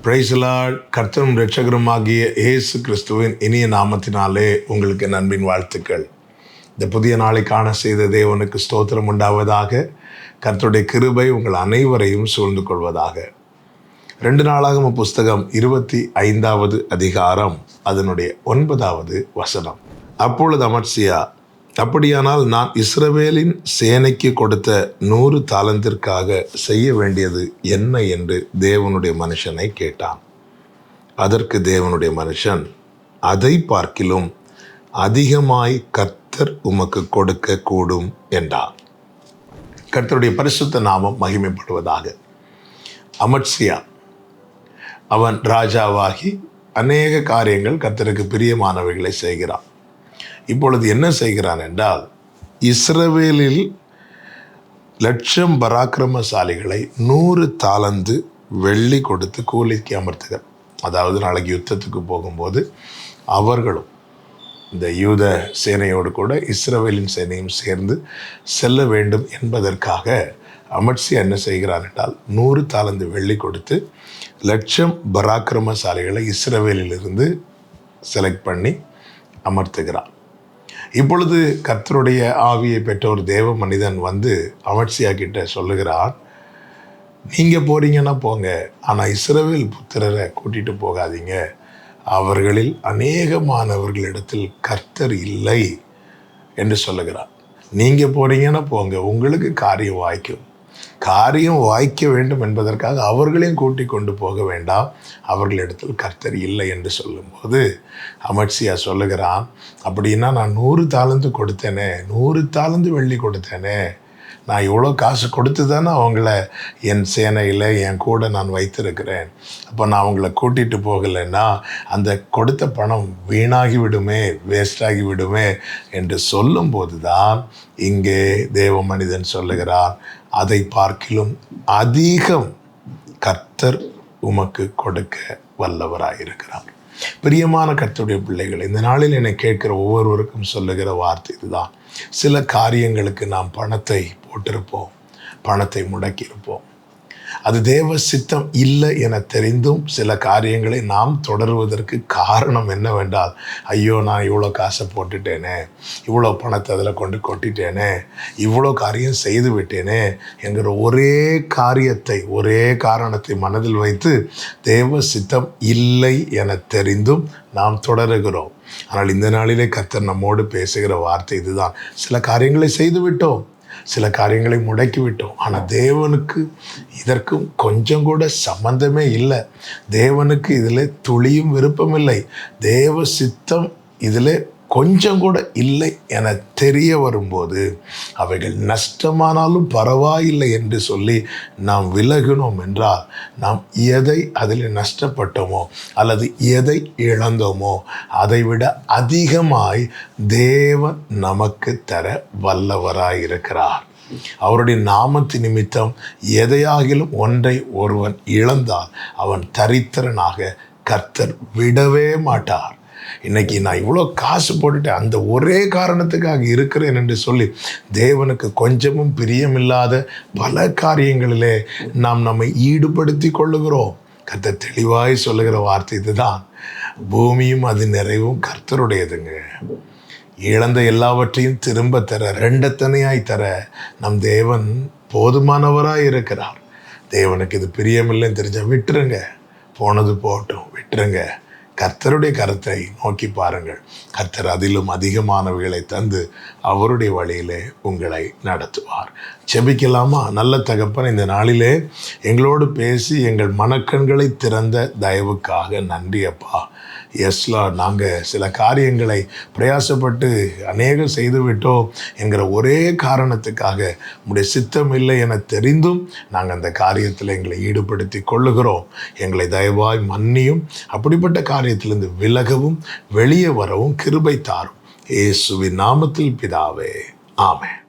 Praise the Lord. கர்த்தரும் இரட்சகருமாகிய இயேசு கிறிஸ்துவின் இனிய நாமத்தினாலே உங்களுக்கு என் அன்பின் வாழ்த்துக்கள். இந்த புதிய நாளை காண செய்த தேவனுக்கு ஸ்தோத்திரம் உண்டாவதாக. கர்த்தருடைய கிருபை உங்கள் அனைவரையும் சூழ்ந்து கொள்வதாக. 2 நாளாகம புஸ்தகம் 25வது அதிகாரம் அதனுடைய 9வது வசனம். அப்பொழுது அமத்சியா, அப்படியானால் நான் இஸ்ரவேலின் சேனைக்கு கொடுத்த 100 தாலந்திற்காக செய்ய வேண்டியது என்ன என்று தேவனுடைய மனுஷனை கேட்டான். அதற்கு தேவனுடைய மனுஷன், அதை பார்க்கிலும் அதிகமாய் கர்த்தர் உமக்கு கொடுக்க கூடும் என்றார். கர்த்தருடைய பரிசுத்த நாமம் மகிமைப்படுவதாக. அமத்சியா அவன் ராஜாவாகி அநேக காரியங்கள் கர்த்தருக்கு பிரியமானவைகளை செய்கிறான். இப்பொழுது என்ன செய்கிறான் என்றால், இஸ்ரவேலில் 1,00,000 பராக்கிரமசாலிகளை 100 தாலந்து வெள்ளி கொடுத்து கூலிக்கு அமர்த்துகிறார். அதாவது நாளைக்கு யுத்தத்துக்கு போகும்போது அவர்களும் இந்த யூத சேனையோடு கூட இஸ்ரவேலின் சேனையும் சேர்ந்து செல்ல வேண்டும் என்பதற்காக அமத்சியா என்ன செய்கிறான் என்றால், 100 தாலந்து வெள்ளி கொடுத்து 1,00,000 பராக்கிரமசாலிகளை இஸ்ரவேலிலிருந்து செலக்ட் பண்ணி அமர்த்துகிறான். இப்பொழுது கர்த்தருடைய ஆவியை பெற்ற ஒரு தேவ மனிதன் வந்து அமத்சியா கிட்ட சொல்லுகிறான், நீங்கள் போறீங்கன்னா போங்க, ஆனால் இஸ்ரவேல் புத்திரரை கூட்டிகிட்டு போகாதீங்க. அவர்களில் அநேகமானவர்களிடத்தில் கர்த்தர் இல்லை என்று சொல்லுகிறான். நீங்கள் போறீங்கன்னா போங்க, உங்களுக்கு காரியம் வாய்க்கும். காரியம் வாய்க்க வேண்டும் என்பதற்காக அவர்களையும் கூட்டி கொண்டு போக வேண்டாம், அவர்களிடத்தில் கர்த்தர் இல்லை என்று சொல்லும்போது அமத்சியா சொல்லுகிறான், அப்படின்னா நான் 100 தாலந்து கொடுத்தேனே, 100 தாலந்து வெள்ளி கொடுத்தேனே, நான் இவ்வளோ காசு கொடுத்து தானே அவங்கள என் சேனையில் என் கூட நான் வைத்திருக்கிறேன். அப்போ நான் அவங்கள கூட்டிகிட்டு போகலைன்னா அந்த கொடுத்த பணம் வீணாகி விடுமே, வேஸ்டாகி விடுமே என்று சொல்லும்போது தான் இங்கே தேவ மனிதன் சொல்லுகிறார், அதை பார்க்கிலும் அதிகம் கர்த்தர் உமக்கு கொடுக்க வல்லவராயிருக்கிறார். பிரியமான கர்த்தருடைய பிள்ளைகள், இந்த நாளில் என்னை கேட்கிற ஒவ்வொருவருக்கும் சொல்லுகிற வார்த்தை இதுதான். சில காரியங்களுக்கு நாம் பணத்தை போட்டிருப்போம், பணத்தை முடக்கியிருப்போம். அது தேவ சித்தம் இல்லை என தெரிந்தும் சில காரியங்களை நாம் தொடருவதற்கு காரணம் என்னவென்றால், ஐயோ நான் இவ்வளோ காசை போட்டுட்டேனே, இவ்வளோ பணத்தை அதில் கொண்டு கொட்டிட்டேனே, இவ்வளோ காரியம் செய்து விட்டேனே என்கிற ஒரே காரியத்தை, ஒரே காரணத்தை மனதில் வைத்து தேவ சித்தம் இல்லை என தெரிந்தும் நாம் தொடருகிறோம். ஆனால் இந்த நாளிலே கர்த்தர் நம்மோடு பேசுகிற வார்த்தை இதுதான். சில காரியங்களை செய்து விட்டோம், சில காரியங்களை முடக்கி விட்டோம், ஆனால் தேவனுக்கு இதற்கும் கொஞ்சம் கூட சம்பந்தமே இல்லை. தேவனுக்கு இதில் துளியும் விருப்பமில்லை. தேவ சித்தம் இதில் கொஞ்சம் கூட இல்லை என தெரிய வரும்போது அவைகள் நஷ்டமானாலும் பரவாயில்லை என்று சொல்லி நாம் விலகினோம் என்றால், நாம் எதை அதில் நஷ்டப்பட்டோமோ அல்லது எதை இழந்தோமோ அதை விட அதிகமாய் தேவன் நமக்கு தர வல்லவராயிருக்கிறார். அவருடைய நாமத்து நிமித்தம் எதையாகிலும் ஒன்றை ஒருவன் இழந்தால் அவன் தரித்திரனாக கர்த்தர் விடவே மாட்டார். இன்னைக்கு நான் இவ்வளோ காசு போட்டுட்டேன், அந்த ஒரே காரணத்துக்காக இருக்கிறேன் என்று சொல்லி தேவனுக்கு கொஞ்சமும் பிரியமில்லாத பல காரியங்களிலே நாம் நம்மை ஈடுபடுத்தி கொள்ளுகிறோம். கர்த்தர் தெளிவாய் சொல்லுகிற வார்த்தை இதுதான், பூமியும் அது நிறைவும் கர்த்தருடையதுங்க. இழந்த எல்லாவற்றையும் திரும்ப தர, 2 தனியாய் தர நம் தேவன் போதுமானவராய் இருக்கிறார். தேவனுக்கு இது பிரியமில்லைன்னு தெரிஞ்சால் விட்டுருங்க, போனது போகட்டும், விட்டுருங்க. கர்த்தருடைய கரத்தை நோக்கி பாருங்கள். கர்த்தர் அதிலும் அதிகமானவைகளை தந்து அவருடைய வழியிலே உங்களை நடத்துவார். செபிக்கலாமா? நல்ல தகப்பன், இந்த நாளிலே எங்களோடு பேசி எங்கள் மனக்கண்களை திறந்த தயவுக்காக நன்றி அப்பா. எஸ்லா, நாங்கள் சில காரியங்களை பிரயாசப்பட்டு அநேகம் செய்துவிட்டோம் என்கிற ஒரே காரணத்துக்காக உம்முடைய சித்தம் இல்லை என தெரிந்தும் நாங்கள் அந்த காரியத்தில் எங்களை ஈடுபடுத்தி கொள்ளுகிறோம். எங்களை தயவாய் மன்னியும். அப்படிப்பட்ட காரியத்திலிருந்து விலகவும் வெளியே வரவும் கிருபை தாரும். இயேசுவின் நாமத்தில் பிதாவே, ஆமென்.